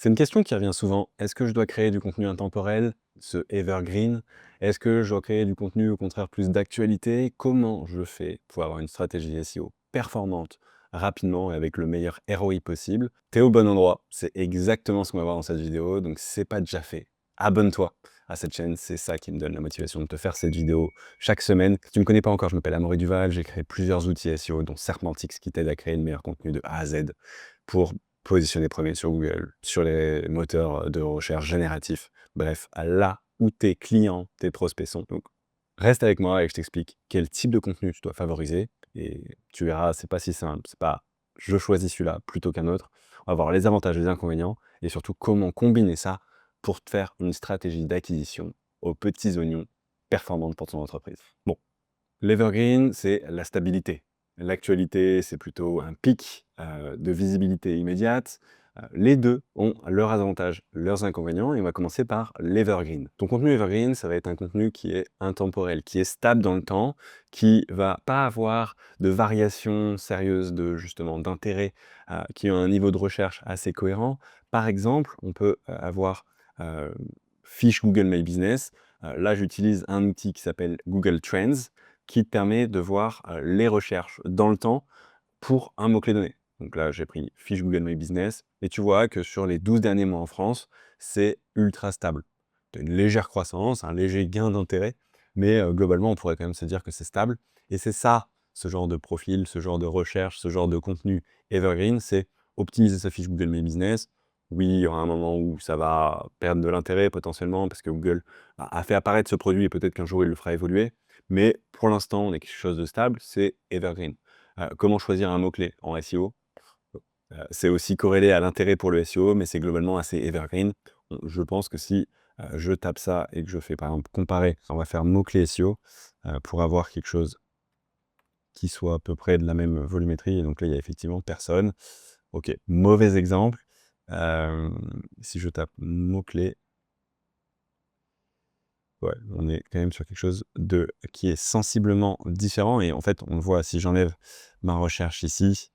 C'est une question qui revient souvent. Est-ce que je dois créer du contenu intemporel, ce evergreen? Est-ce que je dois créer du contenu au contraire plus d'actualité? Comment je fais pour avoir une stratégie SEO performante, rapidement et avec le meilleur ROI possible? T'es au bon endroit, c'est exactement ce qu'on va voir dans cette vidéo, donc si c'est pas déjà fait, abonne-toi à cette chaîne, c'est ça qui me donne la motivation de te faire cette vidéo chaque semaine. Si tu me connais pas encore, je m'appelle Amaury Duval, j'ai créé plusieurs outils SEO, dont Serpentix qui t'aide à créer le meilleur contenu de A à Z pour positionner premier sur Google, sur les moteurs de recherche génératifs. Bref, là où tes clients, tes prospects sont. Donc, reste avec moi et je t'explique quel type de contenu tu dois favoriser. Et tu verras, c'est pas si simple. C'est pas je choisis celui-là plutôt qu'un autre. On va voir les avantages, les inconvénients et surtout comment combiner ça pour te faire une stratégie d'acquisition aux petits oignons performante pour ton entreprise. Bon, l'evergreen, c'est la stabilité. L'actualité, c'est plutôt un pic de visibilité immédiate. Les deux ont leurs avantages, leurs inconvénients, et on va commencer par l'evergreen. Ton contenu evergreen, ça va être un contenu qui est intemporel, qui est stable dans le temps, qui va pas avoir de variations sérieuses de justement d'intérêt, qui ont un niveau de recherche assez cohérent. Par exemple, on peut avoir euh, fiche Google My Business. Là, j'utilise un outil qui s'appelle Google Trends, qui te permet de voir les recherches dans le temps pour un mot-clé donné. Donc là, j'ai pris fiche Google My Business et tu vois que sur les 12 derniers mois en France, c'est ultra stable. Tu as une légère croissance, un léger gain d'intérêt, mais globalement, on pourrait quand même se dire que c'est stable. Et c'est ça, ce genre de profil, ce genre de recherche, ce genre de contenu evergreen, c'est optimiser sa fiche Google My Business. Oui, il y aura un moment où ça va perdre de l'intérêt potentiellement parce que Google a fait apparaître ce produit et peut-être qu'un jour il le fera évoluer. Mais pour l'instant, on est quelque chose de stable, c'est evergreen. Comment choisir un mot-clé en SEO? C'est aussi corrélé à l'intérêt pour le SEO, mais c'est globalement assez evergreen. Je pense que si je tape ça et que je fais par exemple comparer, on va faire mots-clés SEO pour avoir quelque chose qui soit à peu près de la même volumétrie. Et donc là, il y a effectivement personne. Ok, mauvais exemple. Si je tape mots-clés, ouais, on est quand même sur quelque chose qui est sensiblement différent. Et en fait, on le voit, si j'enlève ma recherche ici,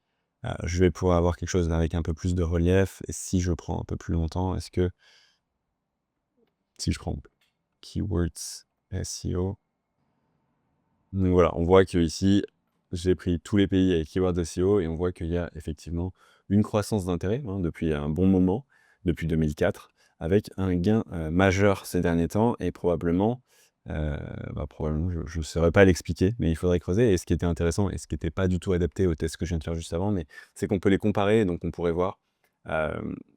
je vais pouvoir avoir quelque chose avec un peu plus de relief. Et si je prends un peu plus longtemps, si je prends keywords SEO, donc voilà, on voit que ici, j'ai pris tous les pays avec keywords SEO et on voit qu'il y a effectivement une croissance d'intérêt depuis un bon moment, depuis 2004, avec un gain majeur ces derniers temps et probablement, probablement je ne saurais pas l'expliquer, mais il faudrait creuser. Et ce qui était intéressant et ce qui n'était pas du tout adapté au test que je viens de faire juste avant, mais c'est qu'on peut les comparer, donc on pourrait voir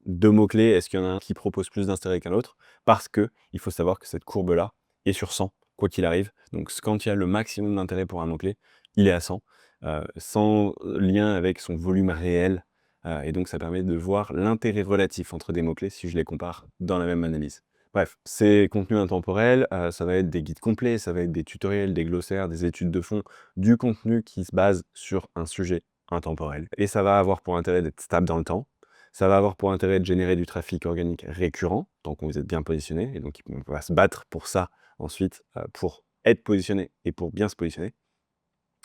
deux mots-clés, est-ce qu'il y en a un qui propose plus d'intérêt qu'un autre? Parce que il faut savoir que cette courbe-là est sur 100 quoi qu'il arrive. Donc quand il y a le maximum d'intérêt pour un mot-clé, il est à 100, sans lien avec son volume réel. Et donc ça permet de voir l'intérêt relatif entre des mots-clés si je les compare dans la même analyse. Bref, ces contenus intemporels, ça va être des guides complets, ça va être des tutoriels, des glossaires, des études de fond, du contenu qui se base sur un sujet intemporel. Et ça va avoir pour intérêt d'être stable dans le temps. Ça va avoir pour intérêt de générer du trafic organique récurrent, tant qu'on vous êtes bien positionné. Et donc on va se battre pour ça ensuite pour être positionné et pour bien se positionner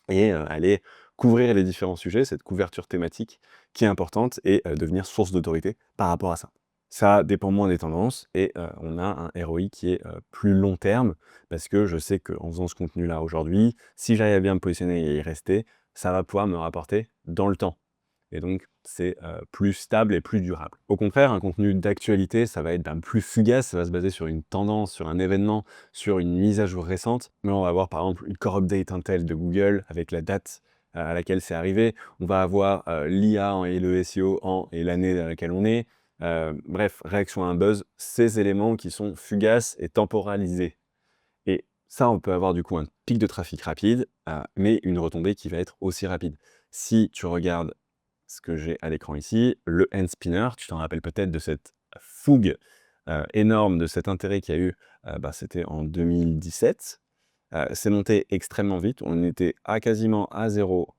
et aller couvrir les différents sujets, cette couverture thématique qui est importante et devenir source d'autorité par rapport à ça. Ça dépend moins des tendances et on a un ROI qui est plus long terme parce que je sais qu'en faisant ce contenu-là aujourd'hui, si j'arrive à bien me positionner et y rester, ça va pouvoir me rapporter dans le temps. Et donc, c'est plus stable et plus durable. Au contraire, un contenu d'actualité, ça va être plus fugace, ça va se baser sur une tendance, sur un événement, sur une mise à jour récente. Mais on va avoir par exemple une core update Intel de Google avec la date à laquelle c'est arrivé. On va avoir l'IA et le SEO en et l'année dans laquelle on est. Bref, réaction à un buzz, ces éléments qui sont fugaces et temporalisés. Et ça, on peut avoir du coup un pic de trafic rapide, mais une retombée qui va être aussi rapide. Si tu regardes ce que j'ai à l'écran ici, le hand spinner, tu t'en rappelles peut-être de cette fougue énorme, de cet intérêt qu'il y a eu, c'était en 2017. C'est monté extrêmement vite, on était quasiment à zéro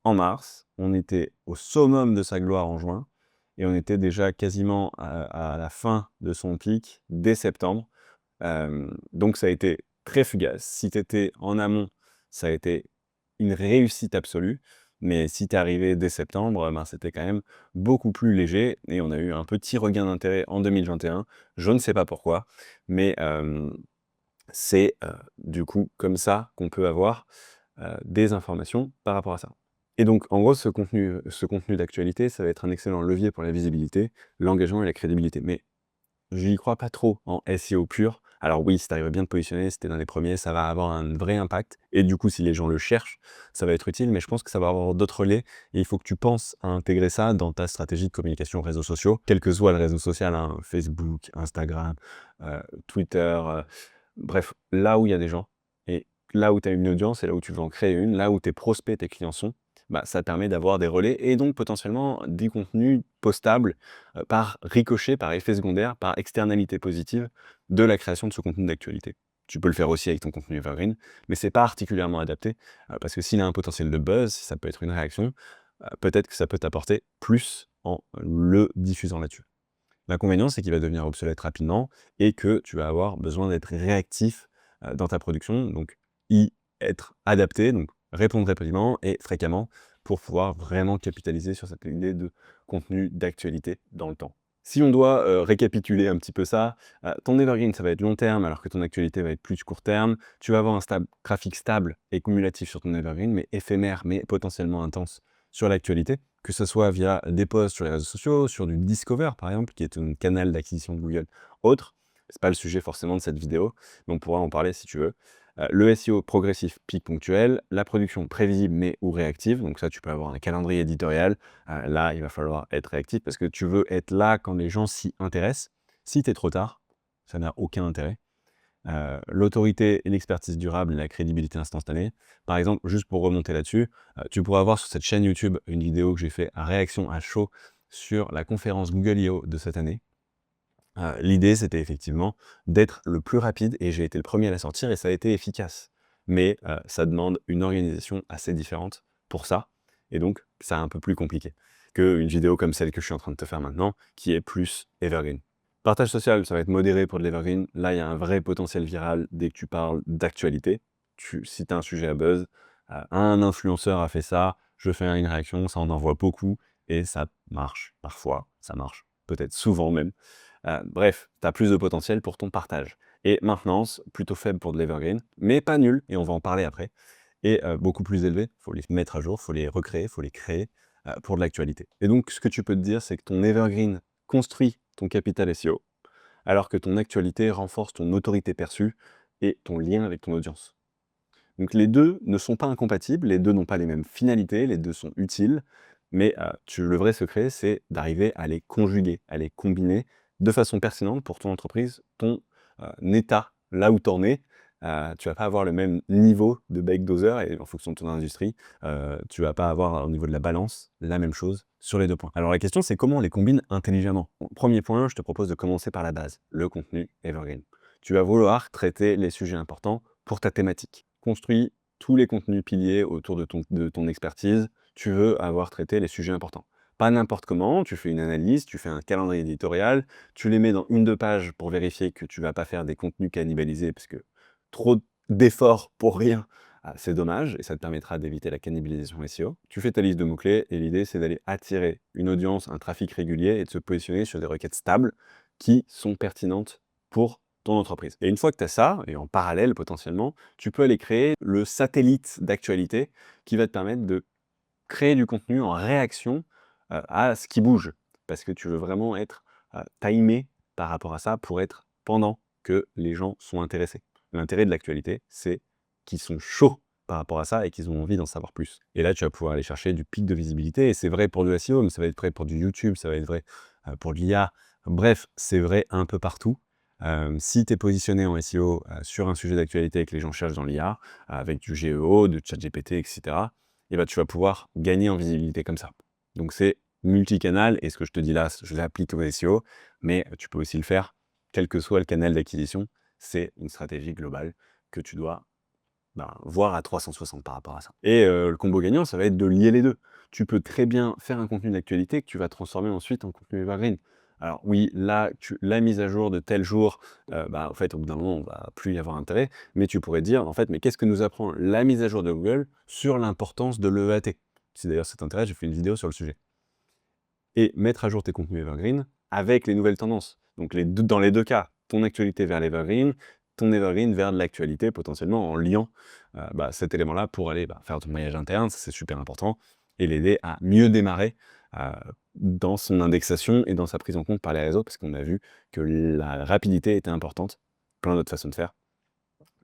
en mars, on était au summum de sa gloire en juin, et on était déjà quasiment à la fin de son pic dès septembre. Donc ça a été très fugace. Si tu étais en amont, ça a été une réussite absolue. Mais si tu es arrivé dès septembre, ben, c'était quand même beaucoup plus léger et on a eu un petit regain d'intérêt en 2021. Je ne sais pas pourquoi, mais c'est, du coup comme ça qu'on peut avoir, des informations par rapport à ça. Et donc en gros ce contenu d'actualité, ça va être un excellent levier pour la visibilité, l'engagement et la crédibilité. Mais j'y crois pas trop en SEO pur. Alors oui, si tu arrives à bien te positionner, si tu es dans les premiers, ça va avoir un vrai impact et du coup, si les gens le cherchent, ça va être utile, mais je pense que ça va avoir d'autres relais et il faut que tu penses à intégrer ça dans ta stratégie de communication réseaux sociaux, quel que soit le réseau social, hein, Facebook, Instagram, Twitter, bref, là où il y a des gens et là où tu as une audience et là où tu veux en créer une, là où tes prospects, tes clients sont, bah, ça permet d'avoir des relais et donc potentiellement des contenus postables par ricochet, par effet secondaire, par externalité positive de la création de ce contenu d'actualité. Tu peux le faire aussi avec ton contenu evergreen, mais c'est pas particulièrement adapté parce que s'il a un potentiel de buzz, si ça peut être une réaction, peut-être que ça peut t'apporter plus en le diffusant là-dessus. L'inconvénient, c'est qu'il va devenir obsolète rapidement et que tu vas avoir besoin d'être réactif, dans ta production, donc y être adapté, donc répondre rapidement et fréquemment pour pouvoir vraiment capitaliser sur cette idée de contenu d'actualité dans le temps. Si on doit, récapituler un petit peu ça, ton evergreen, ça va être long terme alors que ton actualité va être plus court terme. Tu vas avoir un trafic stable et cumulatif sur ton evergreen, mais éphémère, mais potentiellement intense sur l'actualité, que ce soit via des posts sur les réseaux sociaux, sur du Discover par exemple, qui est un canal d'acquisition de Google autre. C'est pas le sujet forcément de cette vidéo, mais on pourra en parler si tu veux. Le SEO progressif, pic ponctuel, la production prévisible mais ou réactive, donc ça tu peux avoir un calendrier éditorial. Là, il va falloir être réactif parce que tu veux être là quand les gens s'y intéressent. Si tu es trop tard, ça n'a aucun intérêt. L'autorité et l'expertise durable et la crédibilité instantanée. Par exemple, juste pour remonter là-dessus, tu pourras voir sur cette chaîne YouTube une vidéo que j'ai fait à réaction à chaud sur la conférence Google I/O de cette année. L'idée, c'était effectivement d'être le plus rapide et j'ai été le premier à la sortir et ça a été efficace. Mais ça demande une organisation assez différente pour ça et donc c'est un peu plus compliqué qu'une vidéo comme celle que je suis en train de te faire maintenant, qui est plus evergreen. Partage social, ça va être modéré pour de l'evergreen. Là, il y a un vrai potentiel viral dès que tu parles d'actualité. Si tu as un sujet à buzz, un influenceur a fait ça, je fais une réaction, ça en envoie beaucoup et ça marche parfois, ça marche peut-être souvent même. Bref, tu as plus de potentiel pour ton partage. Et maintenance, plutôt faible pour de l'evergreen, mais pas nul, et on va en parler après, et beaucoup plus élevé. Il faut les mettre à jour, il faut les recréer, il faut les créer pour de l'actualité. Et donc, ce que tu peux te dire, c'est que ton evergreen construit ton capital SEO, alors que ton actualité renforce ton autorité perçue et ton lien avec ton audience. Donc les deux ne sont pas incompatibles, les deux n'ont pas les mêmes finalités, les deux sont utiles, mais le vrai secret, c'est d'arriver à les conjuguer, à les combiner de façon pertinente pour ton entreprise, ton état, là où tu en es. Tu vas pas avoir le même niveau de bake doser et en fonction de ton industrie, tu vas pas avoir au niveau de la balance la même chose sur les deux points. Alors la question, c'est comment on les combine intelligemment. Bon, premier point, je te propose de commencer par la base, le contenu evergreen. Tu vas vouloir traiter les sujets importants pour ta thématique. Construis tous les contenus piliers autour de ton expertise. Tu veux avoir traité les sujets importants. Pas n'importe comment, tu fais une analyse, tu fais un calendrier éditorial, tu les mets dans 1-2 pages pour vérifier que tu vas pas faire des contenus cannibalisés parce que trop d'efforts pour rien, c'est dommage et ça te permettra d'éviter la cannibalisation SEO. Tu fais ta liste de mots-clés et l'idée c'est d'aller attirer une audience, un trafic régulier et de se positionner sur des requêtes stables qui sont pertinentes pour ton entreprise. Et une fois que tu as ça, et en parallèle potentiellement, tu peux aller créer le satellite d'actualité qui va te permettre de créer du contenu en réaction, à ce qui bouge. Parce que tu veux vraiment être, timé par rapport à ça pour être pendant que les gens sont intéressés. L'intérêt de l'actualité, c'est qu'ils sont chauds par rapport à ça et qu'ils ont envie d'en savoir plus. Et là, tu vas pouvoir aller chercher du pic de visibilité et c'est vrai pour du SEO, mais ça va être vrai pour du YouTube, ça va être vrai, pour de l'IA. Bref, c'est vrai un peu partout. Si tu es positionné en SEO, sur un sujet d'actualité et que les gens cherchent dans l'IA, avec du GEO, de ChatGPT et cetera, et bah, tu vas pouvoir gagner en visibilité comme ça. Donc c'est multicanal et ce que je te dis là, je l'applique au SEO, mais tu peux aussi le faire quel que soit le canal d'acquisition. C'est une stratégie globale que tu dois, ben, voir à 360 par rapport à ça. Et le combo gagnant, ça va être de lier les 2. Tu peux très bien faire un contenu d'actualité que tu vas transformer ensuite en contenu evergreen. Alors oui, là, la mise à jour de tel jour, bah, en fait, au bout d'un moment, on va plus y avoir intérêt, mais tu pourrais dire, en fait: «Mais qu'est-ce que nous apprend la mise à jour de Google sur l'importance de l'EAT?» Si d'ailleurs ça t'intéresse, j'ai fait une vidéo sur le sujet. Et mettre à jour tes contenus evergreen avec les nouvelles tendances. Donc dans les deux cas, ton actualité vers l'evergreen, ton evergreen vers de l'actualité potentiellement en liant cet élément-là pour aller faire ton maillage interne, ça c'est super important, et l'aider à mieux démarrer euh, dans son indexation et dans sa prise en compte par les réseaux, parce qu'on a vu que la rapidité était importante, plein d'autres façons de faire,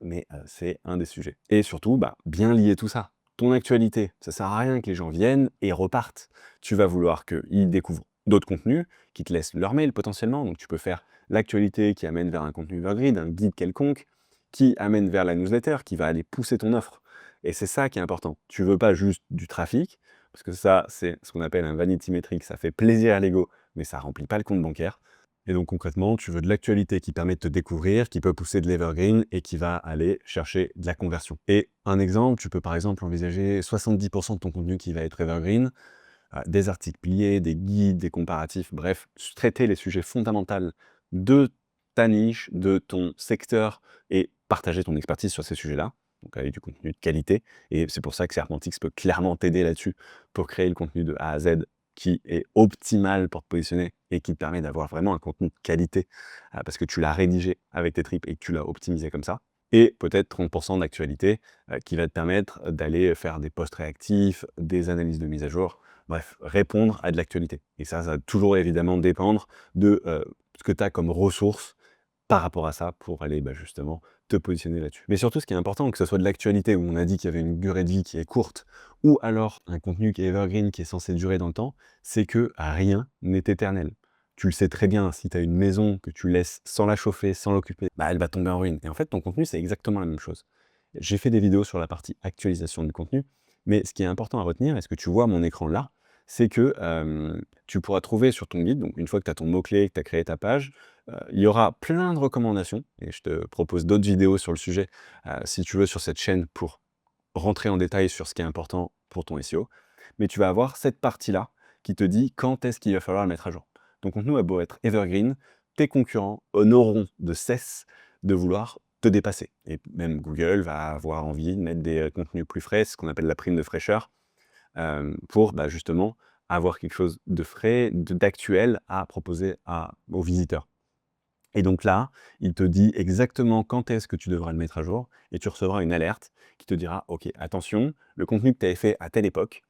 mais c'est un des sujets. Et surtout, bien lier tout ça. Ton actualité, ça sert à rien que les gens viennent et repartent. Tu vas vouloir qu'ils découvrent d'autres contenus, qui te laissent leur mail potentiellement. Donc tu peux faire l'actualité qui amène vers un contenu evergreen, un guide quelconque, qui amène vers la newsletter, qui va aller pousser ton offre. Et c'est ça qui est important. Tu veux pas juste du trafic, parce que ça, c'est ce qu'on appelle un vanity metric, ça fait plaisir à l'ego, mais ça remplit pas le compte bancaire. Et donc concrètement, tu veux de l'actualité qui permet de te découvrir, qui peut pousser de l'evergreen et qui va aller chercher de la conversion. Et un exemple, tu peux par exemple envisager 70% de ton contenu qui va être evergreen, des articles pliés, des guides, des comparatifs, bref, traiter les sujets fondamentaux de ta niche, de ton secteur et partager ton expertise sur ces sujets-là, donc avec du contenu de qualité. Et c'est pour ça que Serpentix peut clairement t'aider là-dessus pour créer le contenu de A à Z qui est optimal pour te positionner et qui te permet d'avoir vraiment un contenu de qualité parce que tu l'as rédigé avec tes tripes et que tu l'as optimisé comme ça. Et peut-être 30% d'actualité qui va te permettre d'aller faire des posts réactifs, des analyses de mise à jour, bref, répondre à de l'actualité. Et ça va toujours évidemment dépendre de ce que tu as comme ressources par rapport à ça pour aller justement te positionner là-dessus. Mais surtout, ce qui est important, que ce soit de l'actualité où on a dit qu'il y avait une durée de vie qui est courte, ou alors un contenu qui est evergreen, qui est censé durer dans le temps, c'est que rien n'est éternel. Tu le sais très bien, si tu as une maison que tu laisses sans la chauffer, sans l'occuper, elle va tomber en ruine. Et en fait, ton contenu, c'est exactement la même chose. J'ai fait des vidéos sur la partie actualisation du contenu, mais ce qui est important à retenir, et ce que tu vois à mon écran là, c'est que tu pourras trouver sur ton guide, donc une fois que tu as ton mot-clé, que tu as créé ta page, il y aura plein de recommandations, et je te propose d'autres vidéos sur le sujet, si tu veux, sur cette chaîne pour rentrer en détail sur ce qui est important pour ton SEO. Mais tu vas avoir cette partie-là qui te dit quand est-ce qu'il va falloir le mettre à jour. Ton contenu a beau être evergreen, tes concurrents n'auront de cesse de vouloir te dépasser. Et même Google va avoir envie de mettre des contenus plus frais, ce qu'on appelle la prime de fraîcheur, pour justement avoir quelque chose de frais, d'actuel à proposer aux visiteurs. Et donc là, il te dit exactement quand est-ce que tu devras le mettre à jour et tu recevras une alerte qui te dira « Ok, attention, le contenu que tu avais fait à telle époque,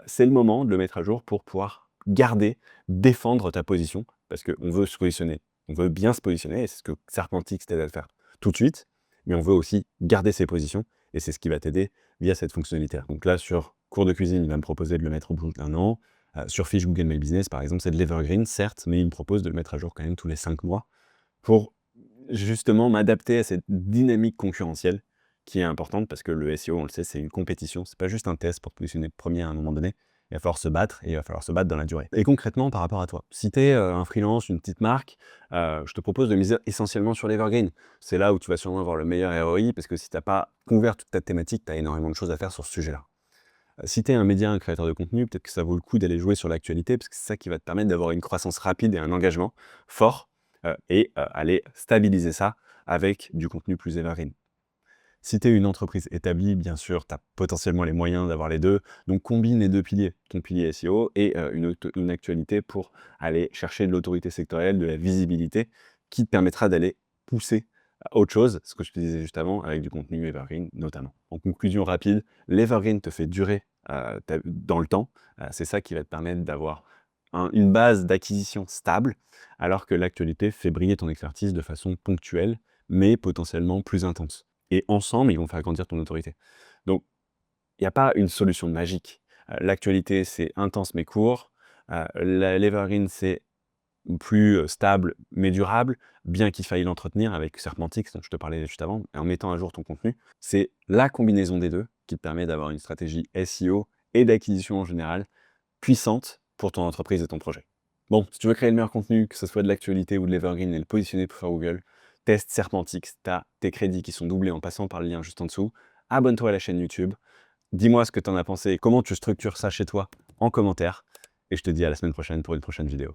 c'est le moment de le mettre à jour pour pouvoir garder, défendre ta position parce qu'on veut se positionner, on veut bien se positionner et c'est ce que Serpentix t'aide à le faire tout de suite, mais on veut aussi garder ses positions et c'est ce qui va t'aider via cette fonctionnalité. Donc là, sur cours de cuisine, il va me proposer de le mettre au bout d'un an. Sur fiche Google My Business, par exemple, c'est de l'evergreen, certes, mais il me propose de le mettre à jour quand même tous les 5 mois pour justement m'adapter à cette dynamique concurrentielle qui est importante parce que le SEO, on le sait, c'est une compétition. C'est pas juste un test pour te positionner premier à un moment donné. Il va falloir se battre et il va falloir se battre dans la durée. Et concrètement, par rapport à toi, si tu es un freelance, une petite marque, je te propose de miser essentiellement sur l'evergreen. C'est là où tu vas sûrement avoir le meilleur ROI parce que si tu n'as pas couvert toute ta thématique, tu as énormément de choses à faire sur ce sujet-là. Si tu es un média, un créateur de contenu, peut-être que ça vaut le coup d'aller jouer sur l'actualité parce que c'est ça qui va te permettre d'avoir une croissance rapide et un engagement fort et aller stabiliser ça avec du contenu plus evergreen. Si tu es une entreprise établie, bien sûr, tu as potentiellement les moyens d'avoir les deux. Donc combine les deux piliers, ton pilier SEO et une actualité pour aller chercher de l'autorité sectorielle, de la visibilité qui te permettra d'aller pousser à autre chose, ce que je te disais juste avant, avec du contenu evergreen notamment. En conclusion rapide, l'evergreen te fait durer dans le temps. C'est ça qui va te permettre d'avoir une base d'acquisition stable, alors que l'actualité fait briller ton expertise de façon ponctuelle, mais potentiellement plus intense. Et ensemble, ils vont faire grandir ton autorité. Donc, il n'y a pas une solution magique. L'actualité, c'est intense mais court. L'evergreen, c'est plus stable mais durable, bien qu'il faille l'entretenir avec Serpentix, dont je te parlais juste avant, et en mettant à jour ton contenu. C'est la combinaison des deux qui te permet d'avoir une stratégie SEO et d'acquisition en général puissante pour ton entreprise et ton projet. Bon, si tu veux créer le meilleur contenu, que ce soit de l'actualité ou de l'evergreen et le positionner pour faire Google, teste Serpentix, tu as tes crédits qui sont doublés en passant par le lien juste en dessous. Abonne-toi à la chaîne YouTube. Dis-moi ce que tu en as pensé et comment tu structures ça chez toi en commentaire. Et je te dis à la semaine prochaine pour une prochaine vidéo.